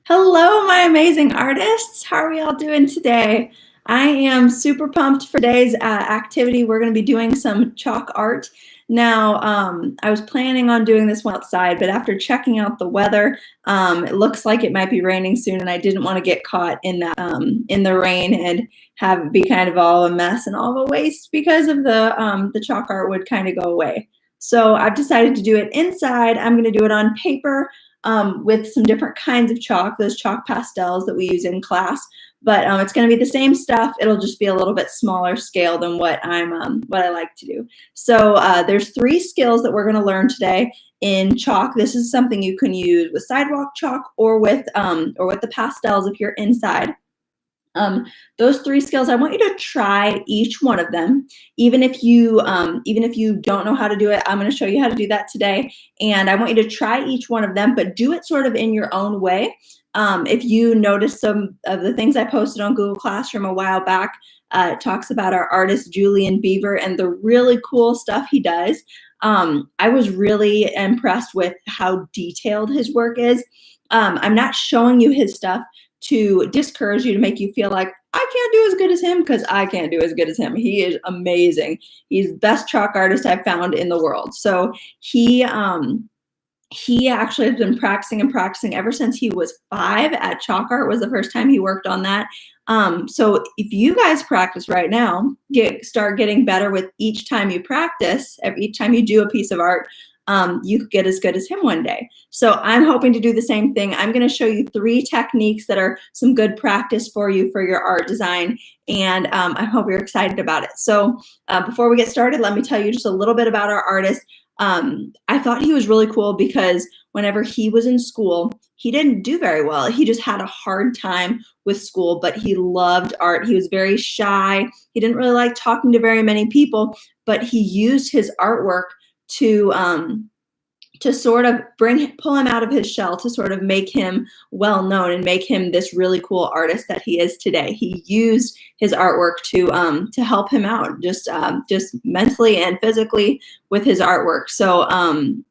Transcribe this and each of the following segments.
Hello, my amazing artists. How are we all doing today? I am super pumped for today's activity. We're going to be doing some chalk art. Now, I was planning on doing this one outside, but after checking out the weather, it looks like it might be raining soon, and I didn't want to get caught in that in the rain and have it be kind of all a mess and all a waste because of the chalk art would kind of go away. So I've decided to do it inside. I'm going to do it on paper with some different kinds of chalk, those chalk pastels that we use in class. But it's going to be the same stuff. It'll just be a little bit smaller scale than what I like to do. So there's 3 skills that we're going to learn today in chalk. This is something you can use with Sidewalk chalk or with the pastels if you're inside. Those 3 skills, I want you to try each one of them. Even if you don't know how to do it, I'm going to show you how to do that today. And I want you to try each one of them, but do it sort of in your own way. If you notice some of the things I posted on Google Classroom a while back, it talks about our artist Julian Beever and the really cool stuff he does. I was really impressed with how detailed his work is. I'm not showing you his stuff to discourage you, to make you feel like I can't do as good as him, because I can't do as good as him. He is amazing. He's the best chalk artist I've found in the world. So he actually has been practicing and practicing ever since he was 5. At chalk art was the first time he worked on that. So if you guys practice right now, start getting better with each time you practice, each time you do a piece of art, you could get as good as him one day. So I'm hoping to do the same thing. I'm going to show you 3 techniques that are some good practice for you for your art design, and I hope you're excited about it. So before we get started, let me tell you just a little bit about our artist. I thought he was really cool because whenever he was in school, he didn't do very well. He just had a hard time with school, but he loved art. He was very shy. He didn't really like talking to very many people, but he used his artwork to sort of pull him out of his shell, to sort of make him well known and make him this really cool artist that he is today. He used his artwork to help him out, just mentally and physically with his artwork. So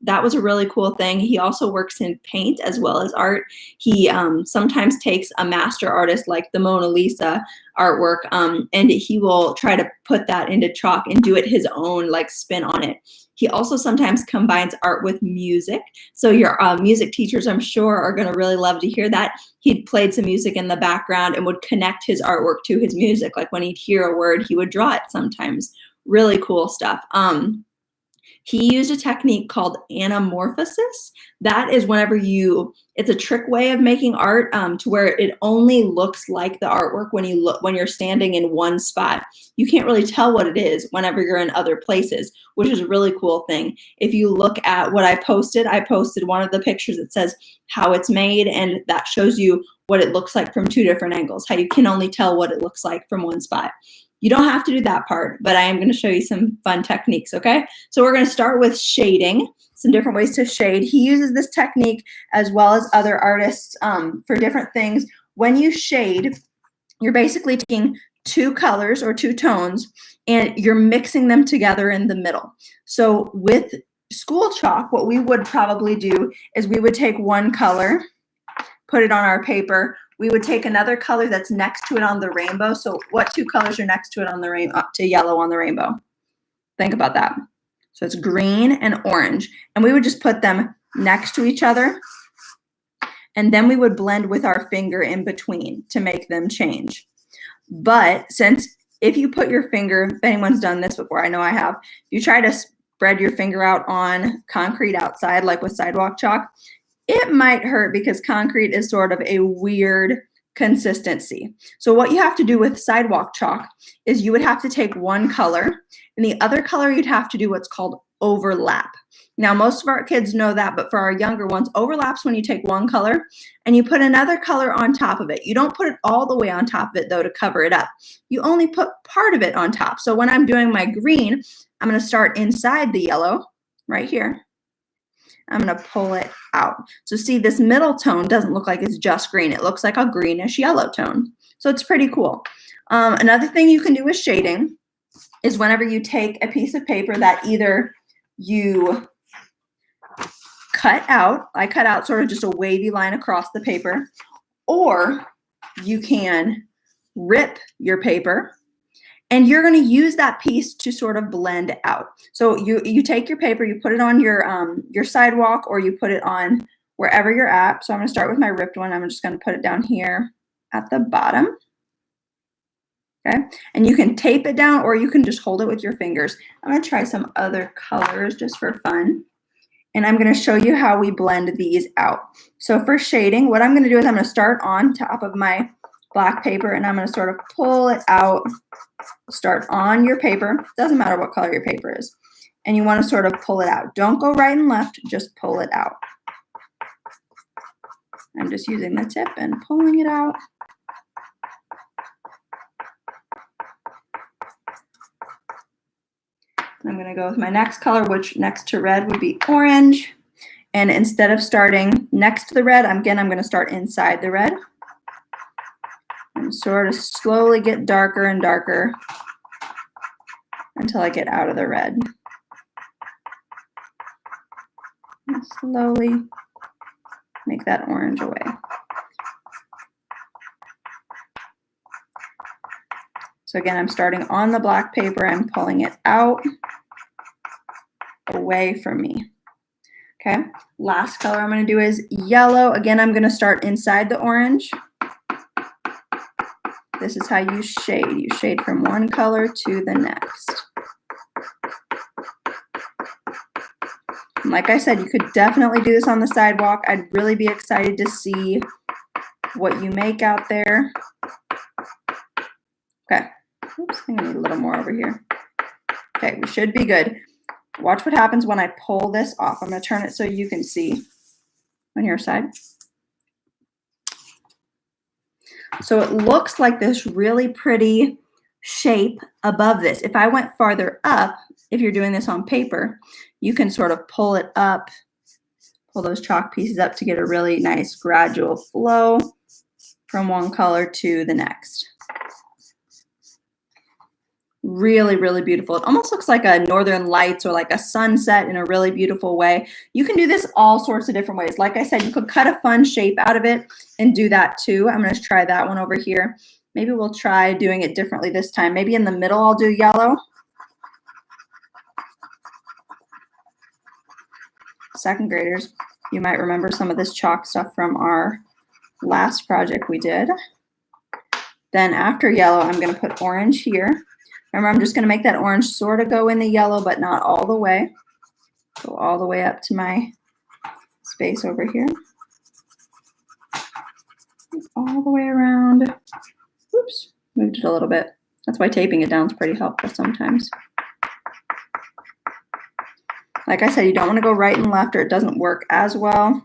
that was a really cool thing. He also works in paint as well as art. He sometimes takes a master artist like the Mona Lisa artwork, and he will try to put that into chalk and do it his own, like, spin on it. He also sometimes combines art with music. So your music teachers, I'm sure, are going to really love to hear that. He'd played some music in the background and would connect his artwork to his music. Like when he'd hear a word, he would draw it sometimes. Really cool stuff. He used a technique called anamorphosis. That is it's a trick way of making art to where it only looks like the artwork when you're standing in one spot. You can't really tell what it is whenever you're in other places, which is a really cool thing. If you look at what I posted one of the pictures that says how it's made, and that shows you what it looks like from 2 different angles, how you can only tell what it looks like from one spot. You don't have to do that part, but I am going to show you some fun techniques, okay? So we're going to start with shading, some different ways to shade. He uses this technique as well as other artists for different things. When you shade, you're basically taking 2 colors or 2 tones, and you're mixing them together in the middle. So with school chalk, what we would probably do is we would take one color, put it on our paper. We would take another color that's next to it on the rainbow. So what 2 colors are next to it on the rainbow, to yellow on the rainbow? Think about that. So it's green and orange. And we would just put them next to each other. And then we would blend with our finger in between to make them change. But if you put your finger, if anyone's done this before, I know I have, you try to spread your finger out on concrete outside, like with Sidewalk chalk, it might hurt because concrete is sort of a weird consistency. So what you have to do with Sidewalk chalk is you would have to take one color, and the other color you'd have to do what's called overlap. Now, most of our kids know that, but for our younger ones, overlaps when you take one color and you put another color on top of it. You don't put it all the way on top of it, though, to cover it up. You only put part of it on top. So when I'm doing my green, I'm going to start inside the yellow right here. I'm going to pull it out. So see, this middle tone doesn't look like it's just green. It looks like a greenish yellow tone. So it's pretty cool. Another thing you can do with shading is whenever you take a piece of paper that either you cut out, I cut out sort of just a wavy line across the paper, Or you can rip your paper, and you're going to use that piece to sort of blend out. So you take your paper, you put it on your sidewalk, or you put it on wherever you're at. So I'm going to start with my ripped one. I'm just going to put it down here at the bottom. Okay, and you can tape it down, or you can just hold it with your fingers. I'm going to try some other colors just for fun. And I'm going to show you how we blend these out. So for shading, what I'm going to do is I'm going to start on top of my black paper, and I'm going to sort of pull it out. Start on your paper. Doesn't matter what color your paper is. And you want to sort of pull it out. Don't go right and left, just pull it out. I'm just using the tip and pulling it out. I'm going to go with my next color, which next to red would be orange. And instead of starting next to the red, I'm going to start inside the red. And sort of slowly get darker and darker until I get out of the red. And slowly make that orange away. So again, I'm starting on the black paper and pulling it out away from me. Okay, last color I'm going to do is yellow. Again, I'm going to start inside the orange. This is how you shade. You shade from one color to the next. And like I said, you could definitely do this on the sidewalk. I'd really be excited to see what you make out there. Okay. Oops, I think I need a little more over here. Okay, we should be good. Watch what happens when I pull this off. I'm going to turn it so you can see on your side. So it looks like this really pretty shape above this. If I went farther up, if you're doing this on paper, you can sort of pull it up, pull those chalk pieces up to get a really nice gradual flow from one color to the next. Really, really beautiful. It almost looks like a northern lights or like a sunset in a really beautiful way. You can do this all sorts of different ways. Like I said, you could cut a fun shape out of it and do that too. I'm going to try that one over here. Maybe we'll try doing it differently this time. Maybe in the middle I'll do yellow. Second graders, you might remember some of this chalk stuff from our last project we did. Then after yellow, I'm going to put orange here. Remember, I'm just going to make that orange sort of go in the yellow, but not all the way. Go all the way up to my space over here. All the way around. Oops, moved it a little bit. That's why taping it down is pretty helpful sometimes. Like I said, you don't want to go right and left or it doesn't work as well.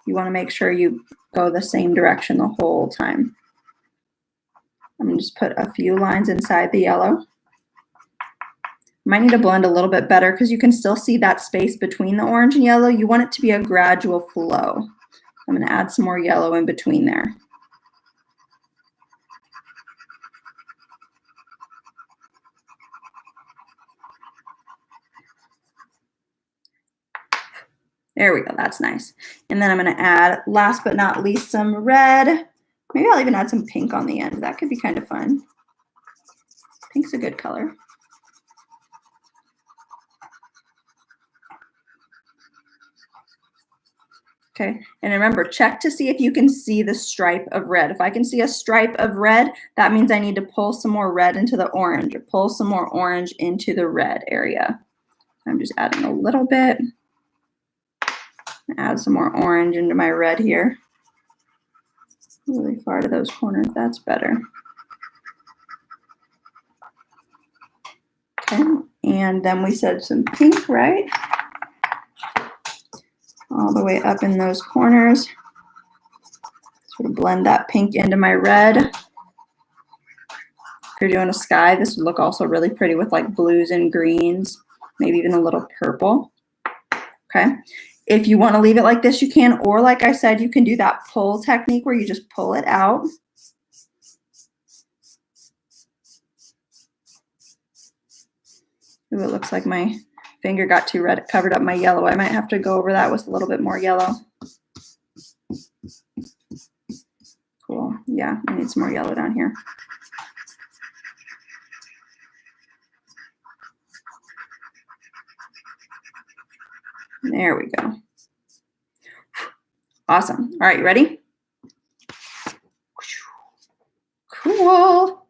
You want to make sure you go the same direction the whole time. I'm going to just put a few lines inside the yellow. Might need to blend a little bit better because you can still see that space between the orange and yellow. You want it to be a gradual flow. I'm going to add some more yellow in between there. There we go, that's nice. And then I'm going to add, last but not least, some red. Maybe I'll even add some pink on the end. That could be kind of fun. Pink's a good color. Okay, and remember, check to see if you can see the stripe of red. If I can see a stripe of red, that means I need to pull some more red into the orange or pull some more orange into the red area. I'm just adding a little bit. Add some more orange into my red here. Really far to those corners, that's better. Okay, and then we said some pink, right? All the way up in those corners. Sort of blend that pink into my red. If you're doing a sky, this would look also really pretty with like blues and greens, maybe even a little purple. Okay. If you want to leave it like this, you can, or like I said, you can do that pull technique where you just pull it out. Ooh, it looks like my finger got too red. It covered up my yellow. I might have to go over that with a little bit more yellow. Yeah, I need some more yellow down here. There we go. Awesome. All right, you ready? Cool.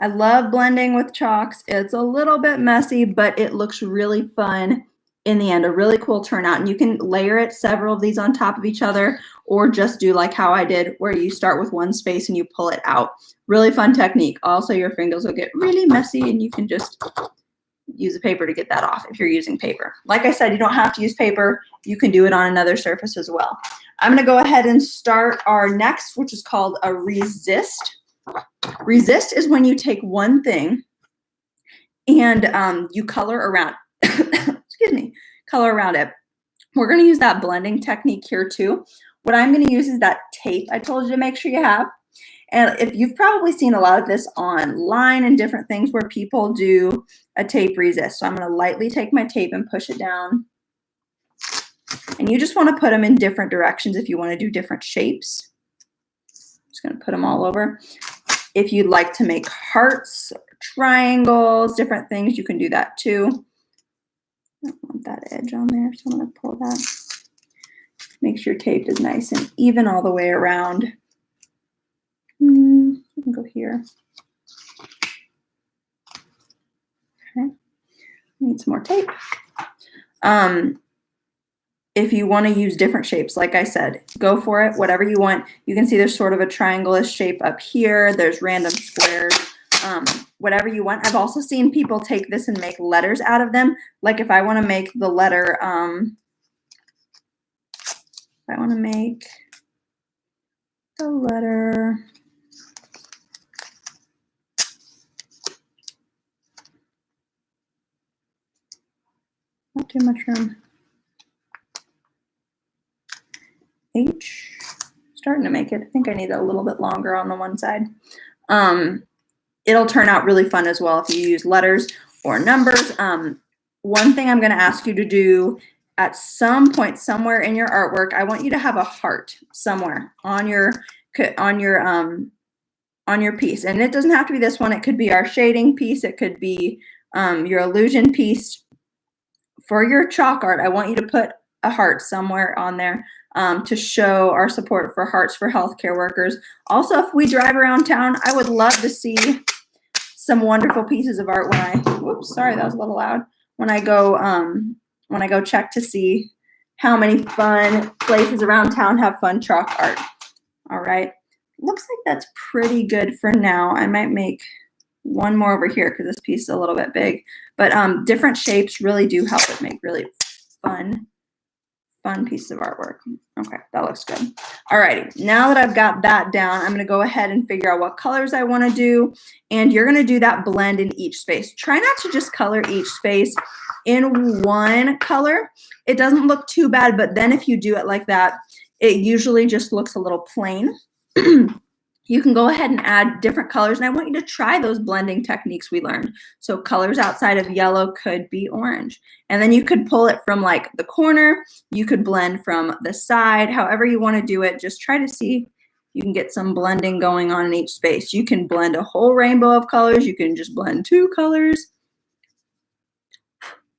I love blending with chalks. It's a little bit messy, but it looks really fun in the end, a really cool turnout. And you can layer it, several of these on top of each other, or just do like how I did, where you start with one space and you pull it out. Really fun technique. Also, your fingers will get really messy and you can just use a paper to get that off if you're using paper. Like I said, you don't have to use paper. You can do it on another surface as well. I'm going to go ahead and start our next, which is called a resist. Resist is when you take one thing and you color around, excuse me, color around it. We're going to use that blending technique here too. What I'm going to use is that tape I told you to make sure you have. And if you've probably seen a lot of this online and different things where people do a tape resist. So I'm going to lightly take my tape and push it down. And you just want to put them in different directions if you want to do different shapes. Just going to put them all over. If you'd like to make hearts, triangles, different things, you can do that too. I don't want that edge on there, so I'm going to pull that. Make sure your tape is nice and even all the way around. You can go here. Okay. Need some more tape. If you want to use different shapes, like I said, go for it, whatever you want. You can see there's sort of a triangle-ish shape up here. There's random squares, whatever you want. I've also seen people take this and make letters out of them. Like if I want to make the letter, not too much room. H, starting to make it. I think I need it a little bit longer on the one side. It'll turn out really fun as well if you use letters or numbers. One thing I'm going to ask you to do at some point somewhere in your artwork, I want you to have a heart somewhere on your piece. And it doesn't have to be this one. It could be our shading piece. It could be your illusion piece. For your chalk art, I want you to put a heart somewhere on there to show our support for Hearts for Healthcare Workers. Also, if we drive around town, I would love to see some wonderful pieces of art when I, whoops, sorry, that was a little loud. When I go check to see how many fun places around town have fun chalk art. All right, looks like that's pretty good for now. I might make one more over here because this piece is a little bit big, but different shapes really do help it make really fun piece of artwork. Okay, that looks good. All righty, now that I've got that down, I'm gonna go ahead and figure out what colors I wanna do, and you're gonna do that blend in each space. Try not to just color each space in one color. It doesn't look too bad, but then if you do it like that, it usually just looks a little plain. You can go ahead and add different colors, and I want you to try those blending techniques we learned. So colors outside of yellow could be orange. And then you could pull it from like the corner, you could blend from the side, however you want to do it. Just try to see you can get some blending going on in each space. You can blend a whole rainbow of colors. You can just blend 2 colors.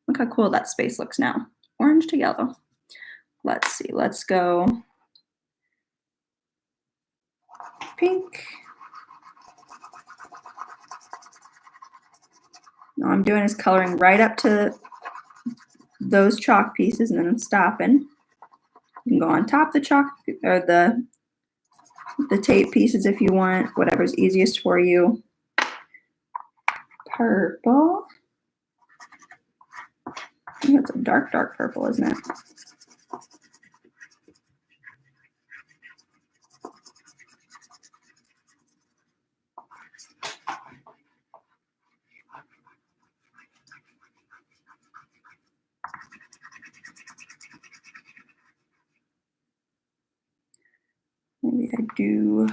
Look how cool that space looks now. Orange to yellow. Let's see, let's go pink. All I'm doing is coloring right up to those chalk pieces, and then I'm stopping. You can go on top of the chalk or the tape pieces if you want, whatever's easiest for you. Purple. I think it's a dark, dark purple, isn't it? Maybe I do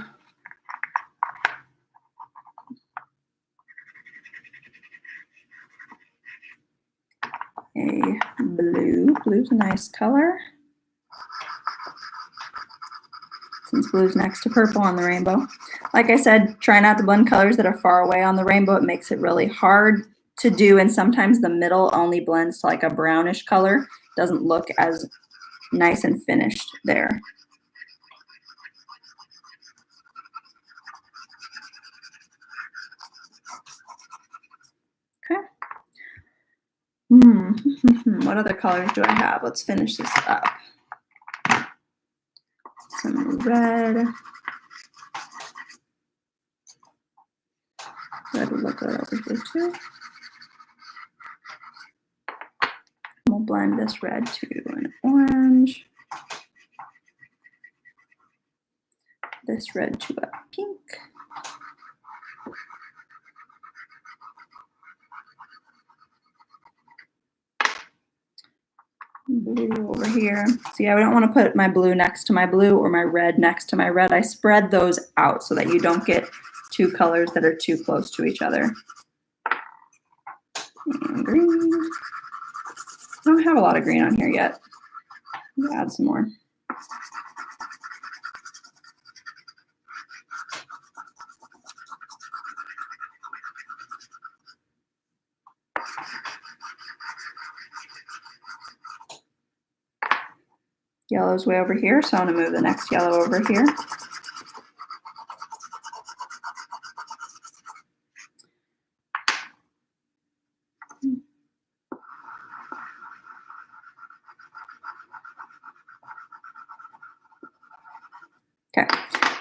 a blue. Blue's a nice color. since blue's next to purple on the rainbow. Like I said, try not to blend colors that are far away on the rainbow. It makes it really hard to do, and sometimes the middle only blends to like a brownish color. Doesn't look as nice and finished there. Okay. What other colors do I have? Let's finish this up. Some red. Red would look good over here too. We'll blend this red to an orange. This red to a pink. Blue over here. See, I don't want to put my blue next to my blue or my red next to my red. I spread those out so that you don't get two colors that are too close to each other. And green. I don't have a lot of green on here yet. I'll add some more. Yellow's way over here, so I'm going to move the next yellow over here. Okay,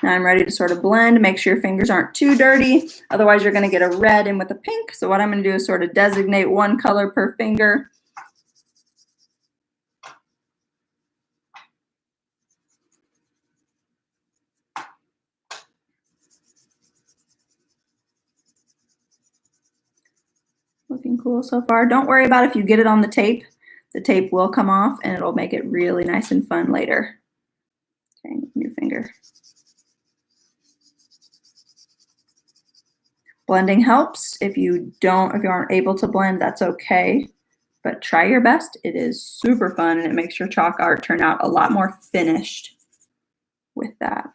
now I'm ready to sort of blend. Make sure your fingers aren't too dirty, otherwise you're going to get a red in with a pink. So what I'm going to do is sort of designate one color per finger. Looking cool so far. Don't worry about if you get it on the tape. The tape will come off and it'll make it really nice and fun later. Okay, new finger. Blending helps. If you aren't able to blend, that's okay. But try your best. It is super fun and it makes your chalk art turn out a lot more finished with that.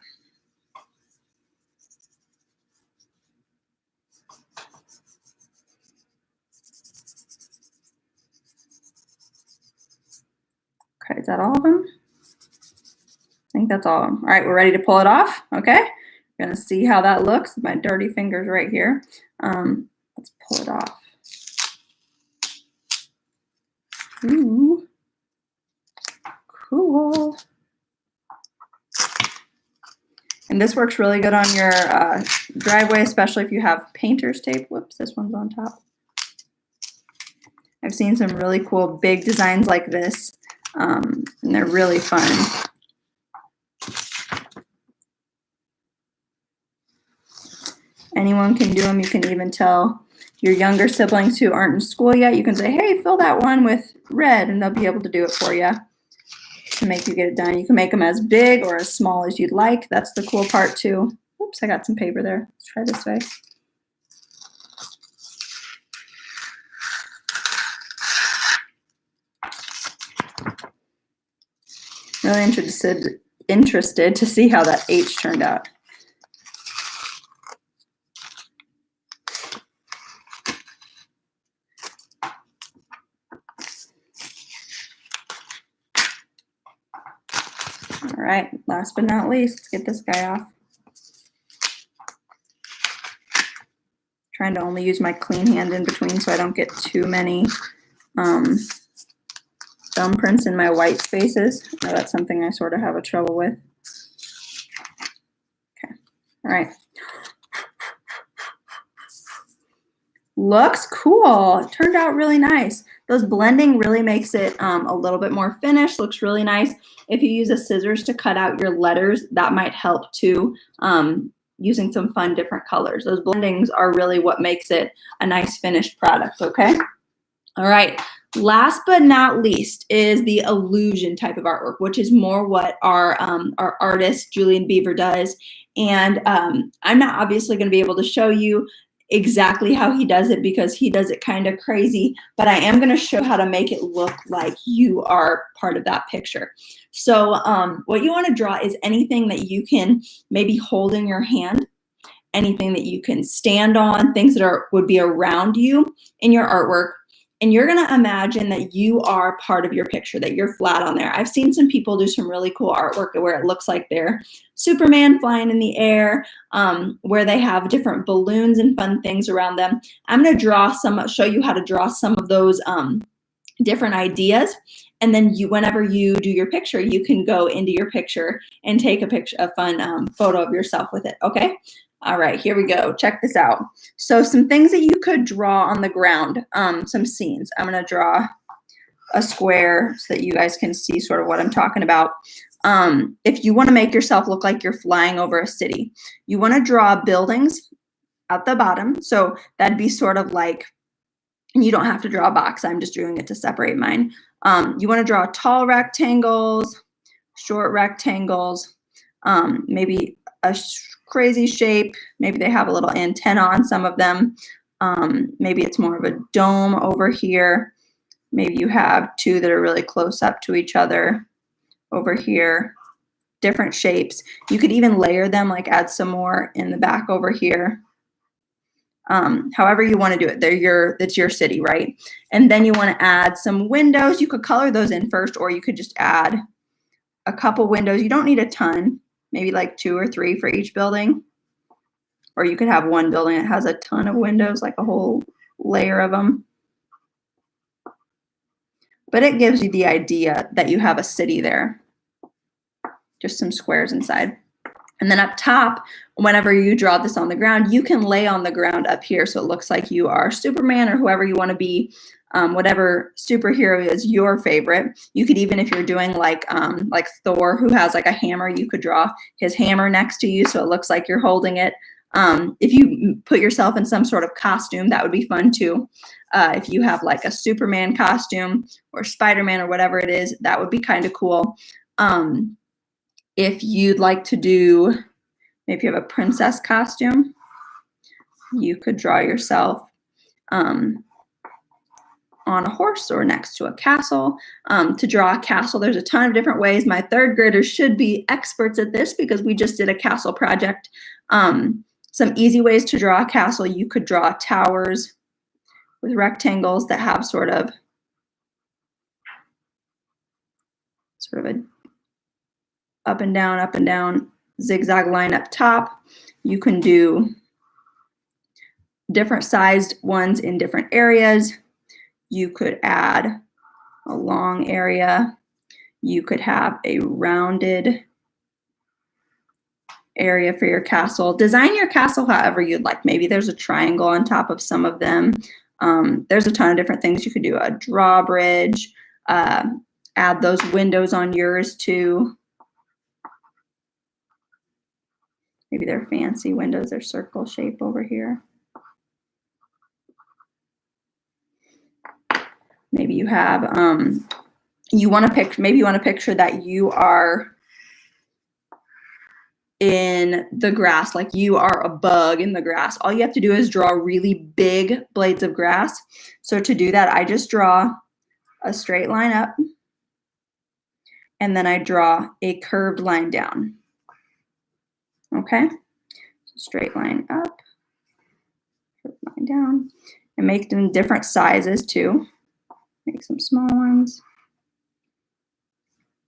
Okay, is that all of them? I think that's all of them. All right, we're ready to pull it off. Okay, we're gonna see how that looks. My dirty fingers right here. Let's pull it off. Ooh, cool. And this works really good on your driveway, especially if you have painter's tape. Whoops, this one's on top. I've seen some really cool big designs like this, and they're really fun. Anyone can do them. You can even tell your younger siblings who aren't in school yet, you can say, hey, fill that one with red, and they'll be able to do it for you to make you get it done. You can make them as big or as small as you'd like. That's the cool part too. Oops, I got some paper there. Let's try this way. Really interested to see how that H turned out. All right, last but not least, let's get this guy off. Trying to only use my clean hand in between so I don't get too many thumbprints in my white spaces. Now that's something I sort of have a trouble with. Okay, all right. Looks cool. It turned out really nice. Those blending really makes it a little bit more finished. Looks really nice. If you use a scissors to cut out your letters, that might help too, using some fun different colors. Those blendings are really what makes it a nice finished product, okay? All right, last but not least is the illusion type of artwork, which is more what our artist, Julian Beever, does. And I'm not obviously gonna be able to show you exactly how he does it because he does it kind of crazy, but I am going to show how to make it look like you are part of that picture. So what you want to draw is anything that you can maybe hold in your hand, anything that you can stand on, things that would be around you in your artwork. And you're going to imagine that you are part of your picture, that you're flat on there. I've seen some people do some really cool artwork where it looks like they're Superman flying in the air, where they have different balloons and fun things around them. I'm going to show you how to draw some of those different ideas. And then whenever you do your picture, you can go into your picture and take a fun photo of yourself with it, okay? All right, here we go. Check this out. So some things that you could draw on the ground, some scenes. I'm going to draw a square so that you guys can see sort of what I'm talking about. If you want to make yourself look like you're flying over a city, you want to draw buildings at the bottom. So that'd be sort of like, and you don't have to draw a box. I'm just doing it to separate mine. You want to draw tall rectangles, short rectangles, maybe a crazy shape. Maybe they have a little antenna on some of them. Maybe it's more of a dome over here. Maybe you have two that are really close up to each other over here. Different shapes. You could even layer them, like add some more in the back over here. However you want to do it. It's your city, right? And then you want to add some windows. You could color those in first, or you could just add a couple windows. You don't need a ton. Maybe like 2 or 3 for each building. Or you could have one building that has a ton of windows, like a whole layer of them. But it gives you the idea that you have a city there. Just some squares inside. And then up top, whenever you draw this on the ground, you can lay on the ground up here so it looks like you are Superman or whoever you want to be. Whatever superhero is your favorite. You could even, if you're doing like Thor, who has like a hammer, you could draw his hammer next to you so it looks like you're holding it. If you put yourself in some sort of costume, that would be fun too. If you have like a Superman costume or Spider-Man or whatever it is, that would be kind of cool. If you'd like to do, maybe you have a princess costume, you could draw yourself on a horse or next to a castle. To draw a castle, there's a ton of different ways. My 3rd graders should be experts at this because we just did a castle project. Some easy ways to draw a castle. You could draw towers with rectangles that have sort of a up and down zigzag line up top. You can do different sized ones in different areas. You could add a long area. You could have a rounded area for your castle. Design your castle however you'd like. Maybe there's a triangle on top of some of them. There's a ton of different things you could do. A drawbridge. Add those windows on yours too. Maybe they're fancy windows. They're circle shape over here. Maybe you have, maybe you want to picture that you are in the grass, like you are a bug in the grass. All you have to do is draw really big blades of grass. So to do that, I just draw a straight line up, and then I draw a curved line down. Okay, so straight line up, curved line down, and make them different sizes too. Make some small ones.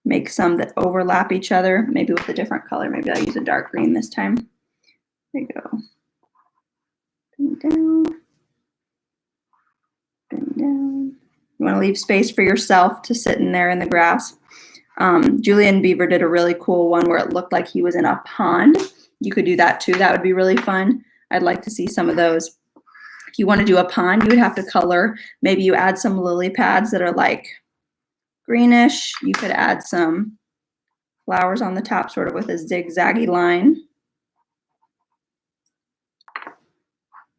Make some that overlap each other, maybe with a different color. Maybe I'll use a dark green this time. There you go. Bend down. Bend down. You want to leave space for yourself to sit in there in the grass. Julian Beever did a really cool one where it looked like he was in a pond. You could do that too. That would be really fun. I'd like to see some of those. If you want to do a pond, you would have to color. Maybe you add some lily pads that are like greenish. You could add some flowers on the top, sort of with a zigzaggy line.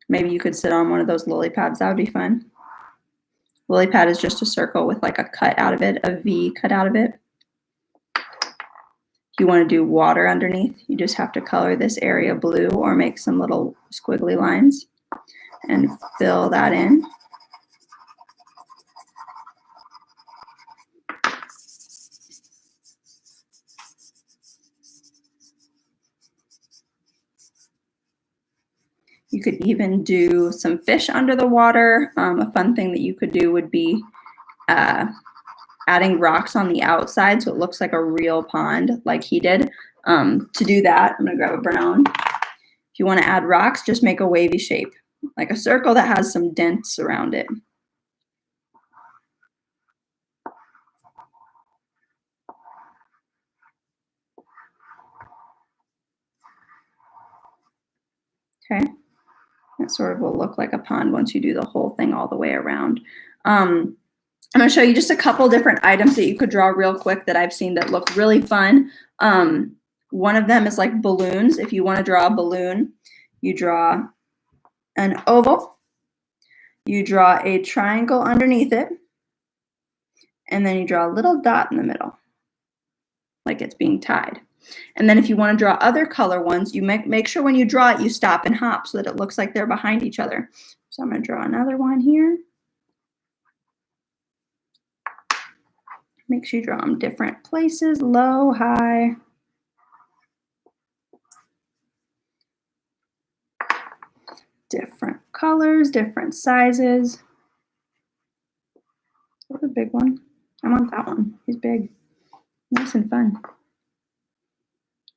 Maybe you could sit on one of those lily pads. That would be fun. Lily pad is just a circle with like a cut out of it, a V cut out of it. If you want to do water underneath, you just have to color this area blue or make some little squiggly lines. and fill that in. You could even do some fish under the water. A fun thing that you could do would be adding rocks on the outside so it looks like a real pond like he did. To do that, I'm gonna grab a brown. If you wanna add rocks, just make a wavy shape, like a circle that has some dents around it. Okay, that sort of will look like a pond once you do the whole thing all the way around. I'm gonna show you just a couple different items that you could draw real quick that I've seen that look really fun. One of them is like balloons. If you wanna draw a balloon, you draw an oval, you draw a triangle underneath it, and then you draw a little dot in the middle, like it's being tied. And then if you want to draw other color ones, you make sure when you draw it, you stop and hop so that it looks like they're behind each other. So I'm going to draw another one here. Make sure you draw them different places, low, high. Different colors, different sizes. What's a big one? I want that one. He's big. Nice and fun.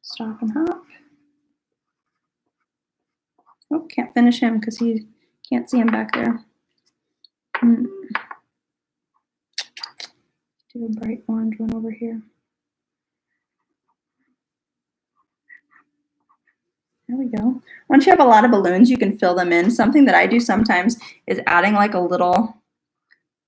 Stop and hop. Oh, can't finish him because he can't see him back there. Do a bright orange one over here. There we go. Once you have a lot of balloons, you can fill them in. Something that I do sometimes is adding like a little,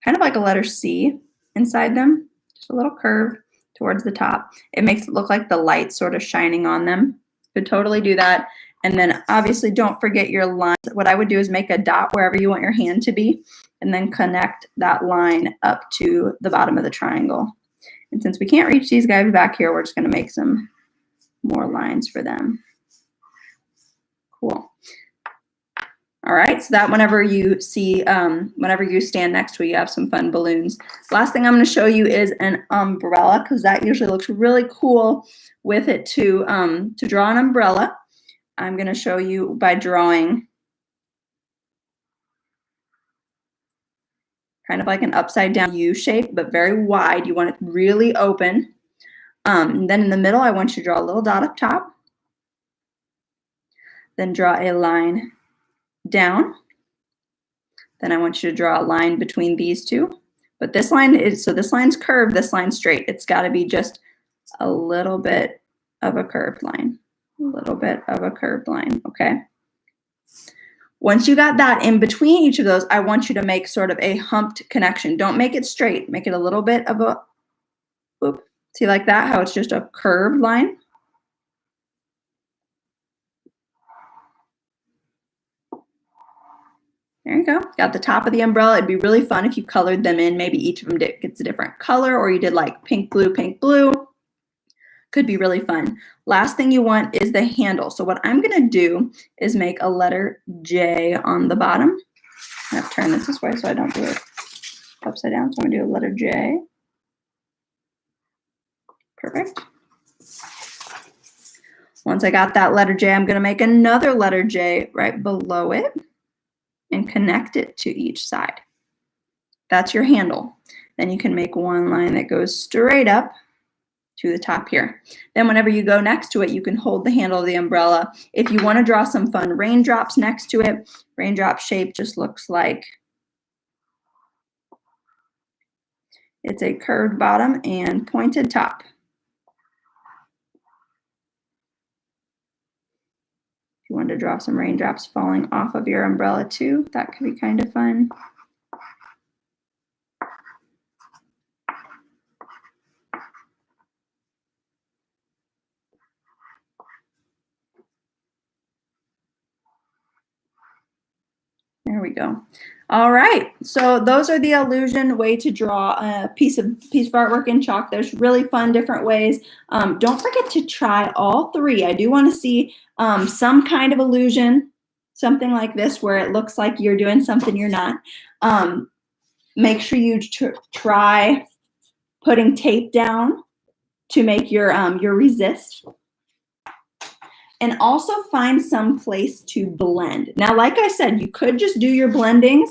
kind of like a letter C inside them, just a little curve towards the top. It makes it look like the light sort of shining on them. You could totally do that. And then obviously don't forget your line. What I would do is make a dot wherever you want your hand to be, and then connect that line up to the bottom of the triangle. And since we can't reach these guys back here, we're just gonna make some more lines for them. Cool. All right, so that whenever you see, whenever you stand next to it, you have some fun balloons. Last thing I'm going to show you is an umbrella, because that usually looks really cool with it to draw an umbrella. I'm going to show you by drawing kind of like an upside down U shape, but very wide. You want it really open. And then in the middle, I want you to draw a little dot up top. Then draw a line down. Then I want you to draw a line between these two. But this line is, so this line's curved, this line's straight. It's got to be just a little bit of a curved line. A little bit of a curved line, okay? Once you got that in between each of those, I want you to make sort of a humped connection. Don't make it straight. Make it a little bit of a, whoop. See like that, how it's just a curved line? There you go. Got the top of the umbrella. It'd be really fun if you colored them in. Maybe each of them gets a different color, or you did like pink, blue, pink, blue. Could be really fun. Last thing you want is the handle. So what I'm going to do is make a letter J on the bottom. I have to turn this way so I don't do it upside down. So I'm going to do a letter J. Perfect. Once I got that letter J, I'm going to make another letter J right below it and connect it to each side. That's your handle. Then you can make one line that goes straight up to the top here. Then whenever you go next to it, you can hold the handle of the umbrella. If you want to draw some fun raindrops next to it, raindrop shape just looks like it's a curved bottom and pointed top. If you wanted to draw some raindrops falling off of your umbrella too, that could be kind of fun. There we go. All right, so those are the illusion way to draw a piece of artwork in chalk. There's really fun different ways. Don't forget to try all three. I do want to see some kind of illusion something like this where it looks like you're doing something you're not, make sure you try putting tape down to make your resist. And also find some place to blend. Now, like I said, you could just do your blendings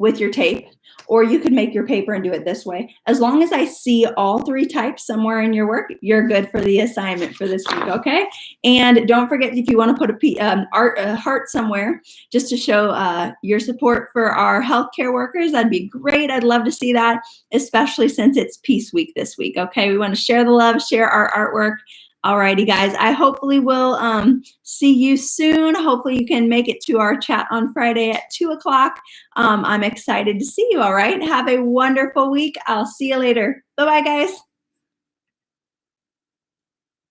with your tape, or you could make your paper and do it this way. As long as I see all three types somewhere in your work, you're good for the assignment for this week, okay? And don't forget, if you want to put a heart somewhere just to show your support for our healthcare workers, that'd be great. I'd love to see that, especially since it's Peace Week this week, okay? We want to share the love, share our artwork. Alrighty, guys, I hopefully will see you soon. Hopefully you can make it to our chat on Friday at 2 o'clock. I'm excited to see you, all right? Have a wonderful week. I'll see you later. Bye-bye, guys.